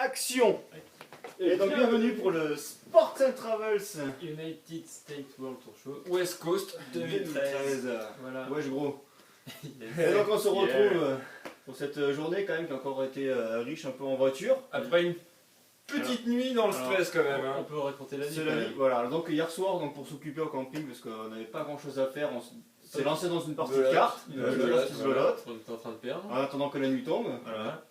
Action. Et donc bienvenue pour le Sports and Travels United States World Tour Show. West Coast 2013. Voilà. Wesh gros. Et donc on se retrouve pour cette journée quand même qui a encore été riche un peu en voiture. Après une petite nuit dans le stress quand même. On peut raconter la vie. C'est la vie. Voilà, donc hier soir, donc, pour s'occuper au camping, parce qu'on n'avait pas grand chose à faire, on s'est lancé dans une partie de cartes, Une petite belote, On était en train de perdre. en attendant que la nuit tombe. Voilà.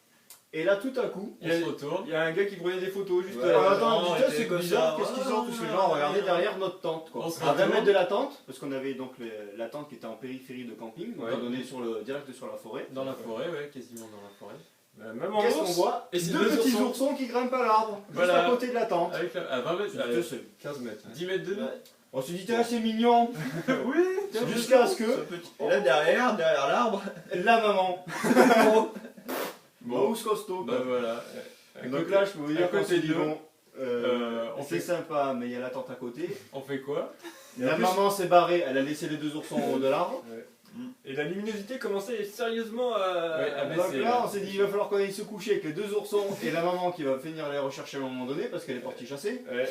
Et là tout à coup, On se retourne. Il y a un gars qui prenait des photos juste attends, là. c'est bizarre, qu'est-ce qu'ils ont tous ces gens? Regardez derrière notre tente, quoi. À 20 mètres de la tente, parce qu'on avait donc la tente qui était en périphérie de camping, donc on est direct sur la forêt. Dans la forêt, ouais, quasiment dans la forêt. Même en Qu'est-ce qu'on ours. voit? Et c'est deux petits oursons. oursons qui grimpent à l'arbre, juste Voilà. à côté de la tente. Avec à 20 mètres, Deux seuls. 15 mètres. 10 mètres de nous. On s'est dit, tiens, c'est mignon. Oui. Jusqu'à ce que Et là derrière l'arbre, la maman, Bon. Mousse costaud, Bah quoi. voilà. Donc là, je peux vous dire à qu'on côté s'est dit, de nous, bon, on c'est sympa, mais il y a la tente à côté. On fait quoi? La maman s'est barrée, elle a laissé les deux oursons en haut de l'arbre. Et la luminosité commençait sérieusement à... Ouais, à Donc baisser, là, on s'est dit, il va falloir qu'on aille se coucher avec les deux oursons et la maman qui va venir les rechercher à un moment donné parce qu'elle est partie chasser. Ouais.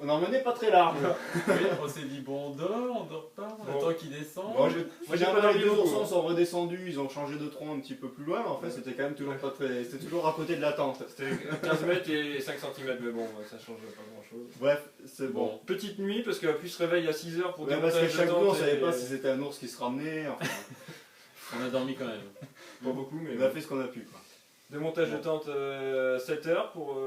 On en menait pas très large. Oui, on s'est dit bon, on dort pas, on Bon. attend qu'il descende. Bon, Moi, j'ai finalement, pas les dormi deux beaucoup, oursons hein. sont redescendus, ils ont changé de tronc un petit peu plus loin, mais en fait, c'était quand même toujours pas très. C'était toujours à côté de la tente. C'était 15 mètres et 5 cm, mais bon, ça change pas grand chose. Bref, c'est bon. Petite nuit, parce qu'elle se réveille à 6h pour Ouais, parce que démontage de chaque tente jour, on savait et- pas si c'était un ours qui se ramenait. Enfin, On a dormi quand même. Pas beaucoup, mais on a fait ce qu'on a pu. Quoi. démontage de tente 7h pour...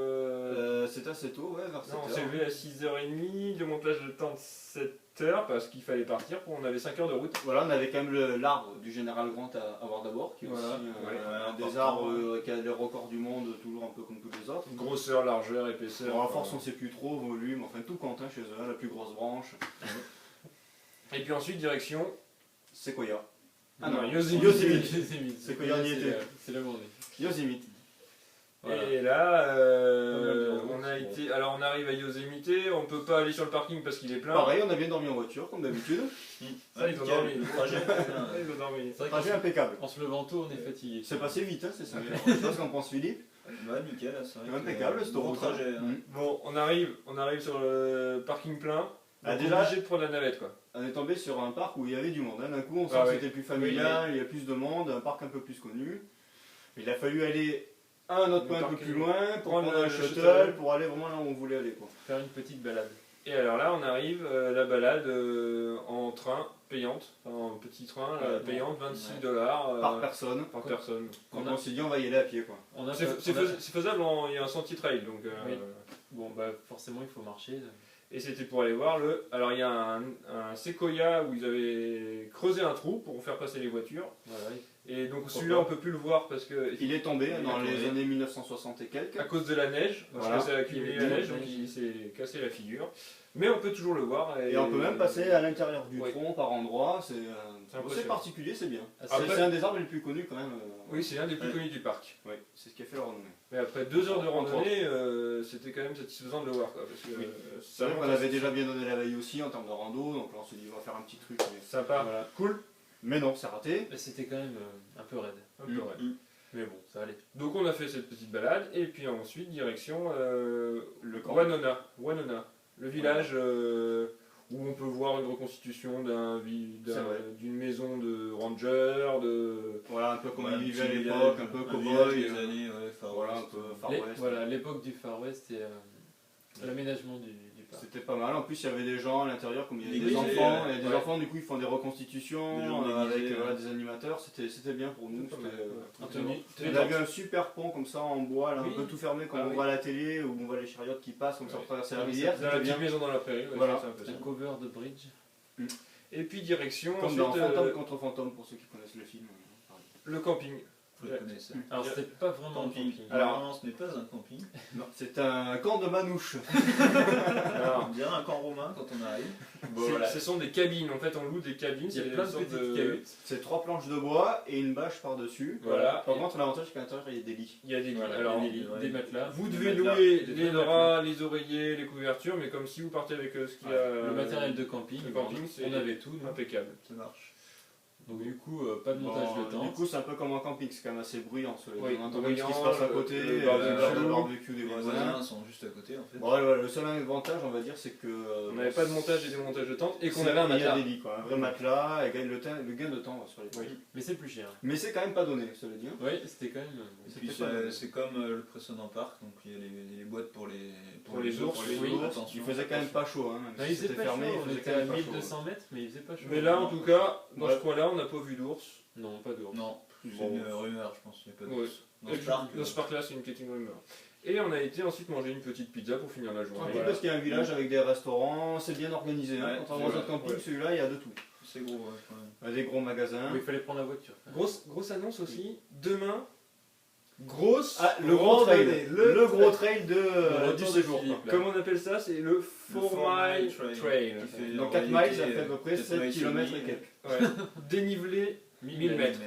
C'était assez tôt, ouais, vers 7 Non, on heures. s'est levé à 6h30, démontage de tente 7h parce qu'il fallait partir, on avait 5 heures de route. Voilà, on avait quand même l'arbre du général Grant à voir d'abord, qui est Voilà. aussi un des important. arbres qui a les records du monde, toujours un peu comme tous les autres. Grosseur, largeur, épaisseur. Bon, à force, on sait plus trop, volume, enfin tout compte hein, chez eux, la plus grosse branche. Et puis ensuite, direction... Séquoia. Ah non, Yosemite. Yosemite. C'est qu'on y en y était. C'est là où on est. Yosemite. Voilà. Et là, Pas on mal a de été... Alors on arrive à Yosemite, on peut pas aller sur le parking parce qu'il est plein. Pareil, on a bien dormi en voiture, comme d'habitude. Ça, ils ont dormi. Le trajet était bien. Ils ont dormi. C'est vrai Trajet qu'en impeccable. en se levant tôt, on est fatigué. C'est passé vite, hein, c'est ça. Je sais pas ce qu'en pense Philippe. Ouais, nickel, c'est vrai. Impeccable, que, ce bon route. trajet. hein. Bon, on arrive sur le parking plein. Ah, Donc, déjà- obligé de prendre la navette quoi. On est tombé sur un parc où il y avait du monde. Hein. D'un coup, on sent Ah que ouais. c'était plus familial, il y a plus de monde, un parc un peu plus connu. Il a fallu aller à un autre Le point un peu parking. plus loin pour Prendre prendre un le shuttle, shuttle. pour aller vraiment là où on voulait aller. Quoi. Faire une petite balade. Et alors là, on arrive, la balade en train payante, enfin en petit train Ouais, payante, $26 Par personne. par personne. Donc On a- on s'est dit on va y aller à pied. Quoi. On a C'est pas- c'est on a- fais- c'est faisable, il y a un sentier trail donc. Oui. Bon, bah forcément, il faut marcher. Et c'était pour aller voir le. Alors il y a un séquoia où ils avaient creusé un trou pour faire passer les voitures. Voilà. Et donc celui-là on peut plus le voir parce que Il est tombé Il est dans les tombé. années 1960 et quelques. à cause de la neige, parce Voilà. que ça a accumulé la neige, donc il s'est cassé la figure. Mais on peut toujours le voir. Et on peut même passer à l'intérieur du Ouais. tronc par endroit. C'est impressionnant. particulier, c'est bien. Assez- Après- C'est un des arbres les plus connus quand même. Oui, c'est l'un des plus connus du parc. Oui, c'est ce qui a fait la renommée. Mais après 2 heures de Entre randonnée, c'était quand même satisfaisant de le voir. Quoi, parce que, Oui. ça C'est vrai qu'on monte avait assez- déjà bien donné la veille aussi en termes de rando, donc là on s'est dit on va faire un petit truc. Sympa, Voilà. cool, Mais non, c'est raté. Mais c'était quand même un peu raide. un peu raide. Mais bon, ça allait. Donc on a fait cette petite balade, et puis ensuite direction Le camp. Wanona, le village où on peut voir une reconstitution C'est vrai. d'une maison de ranger, de... Voilà, un peu comme Ouais, il un vivait à petit l'époque, village, un peu village cow-boy. des années, ouais, Far Voilà, un West. peu Far Les- West. Voilà, l'époque du Far West et l'aménagement du parc. C'était pas mal. En plus, il y avait des gens à l'intérieur, comme il y avait des Déguisés, enfants. Il y a des ouais. enfants, du coup, ils font des reconstitutions Des gens avec déguisés, voilà, ouais. des animateurs. C'était bien pour nous. Pas c'était- mal, En tenue. On avait un super pont comme ça en bois, là, Oui. un peu tout fermé, comme Ah on oui. voit à la télé, où on voit les chariots qui passent comme ça pour traverser la rivière. Dans la C'était petite bien. maison dans la prairie, ouais, Voilà. c'est un peu Un ça. cover de bridge. Et puis direction, Comme dans ensuite, Fantôme contre Fantôme, pour ceux qui connaissent le film. le camping. Vous le connaissez. Alors c'était pas vraiment un Camping. camping. Alors- Alors, ce n'est pas un camping. Non, c'est un camp de manouches. Alors, On dirait un camp romain quand on arrive. ce sont des cabines, en fait on loue des cabines, Il y a c'est plein une de sorte petites cahutes. C'est 3 planches de bois et une bâche par-dessus. Voilà. Par contre, l'avantage, c'est qu'à l'intérieur, il y a des lits. Il y a des lits. Voilà, Alors, des lits, ouais. des matelas. vous Des devez matelas, louer des les vrais draps, les oreillers, les couvertures, mais comme si vous partez avec ce qu'il y a. Le matériel de camping, le camping, c'est on avait tout. nous. impeccable. Ça marche. Donc du coup, pas de montage de Du tente. coup, c'est un peu comme en camping, c'est quand même assez bruyant sur les Oui, on entend même ce qui se bruyant, passe à côté, le le barbecue. barbecue des Les voisins. voisins sont juste à côté en fait. Bon, ouais, le seul avantage, on va dire, c'est que. On n'avait pas de montage et démontage de tente et qu'on avait un Il y a matelas. des lits, quoi. Un vrai matelas, et le gain de temps sur les tentes. Oui, mais c'est plus cher. Mais c'est quand même pas donné, cela dit. Hein. Oui, c'était quand même. Et C'était puis pas mal. c'est comme le précédent parc, donc il y a les boîtes pour les ours, oui. attention. Il faisait quand même pas chaud, hein. Même Non, si il faisait c'était pas fermé, chaud, il on faisait était quand à même pas chaud. 1200 mètres, mais il faisait pas chaud. Mais là, en tout cas, dans Ouais. ce coin-là, on n'a pas vu d'ours. Non, pas d'ours. Non, c'est Bon. une rumeur, je pense. Il n'y a pas de Ouais. Dans ce parc, Dans ce parc-là, c'est une petite rumeur. Et on a été ensuite manger une petite pizza pour finir la journée. Tranquille, Voilà. parce qu'il y a un village avec des restaurants, c'est bien organisé. Hein. Ouais, Contrairement aux c'est autres vrai. campings, Ouais. celui-là, il y a de tout. c'est gros, ouais, quand même. Il y a des gros magasins. Oui, il fallait prendre la voiture. Grosse annonce aussi, demain, grosse Le gros trail, randonnée. le gros trail Le du retour de séjour. Philippe, quoi. là. Comment on appelle ça? C'est le 4 Mile Trail. Qui fait Donc en 4 miles, réalité, ça fait à peu près 4 7 miles km et et demi. quelques. Ouais. Dénivelé 1000 mètres.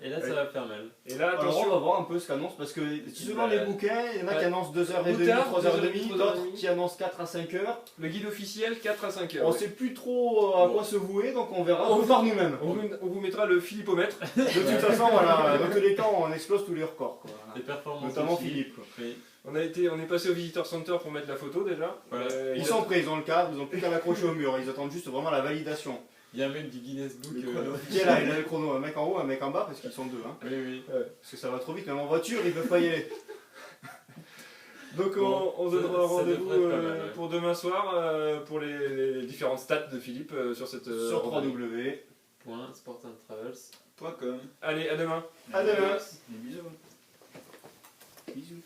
Et là, ça va faire mal. Et là, Alors on attention, va voir un peu ce qu'annonce, parce que selon les bouquins, il y en a qui Ouais. annoncent 2h30, Routard, 3h30, 2h30, d'autres qui annoncent 4 à 5 heures. le guide officiel 4 à 5 heures. On ouais. sait plus trop à Bon. quoi se vouer, donc on verra On- par nous-mêmes. On vous mettra le philippomètre. De toute façon, voilà, dans tous les cas, on explose tous les records. Quoi. Les performances Notamment aussi. Philippe. Quoi. Oui. On est passé au Visitor Center pour mettre la photo déjà. Voilà. Ils sont prêts, ils ont le cadre, ils ont plus qu'à l'accrocher au mur, ils attendent juste vraiment la validation. Il y a un mec du Guinness Book. Le chrono. Qui est là, il a le chrono, un mec en haut, un mec en bas, parce qu'ils sont deux. Hein. Oui, oui. Parce que ça va trop vite, même en voiture, ils peuvent pas y aller. Donc Bon, on ça- donnera ça rendez-vous devrait être pas mal, ouais. pour demain soir pour les différentes stats de Philippe sur cette Sur randonnée. 3W. Sport and Travels. .com. Allez, à demain. À demain. Des bisous. Bisous.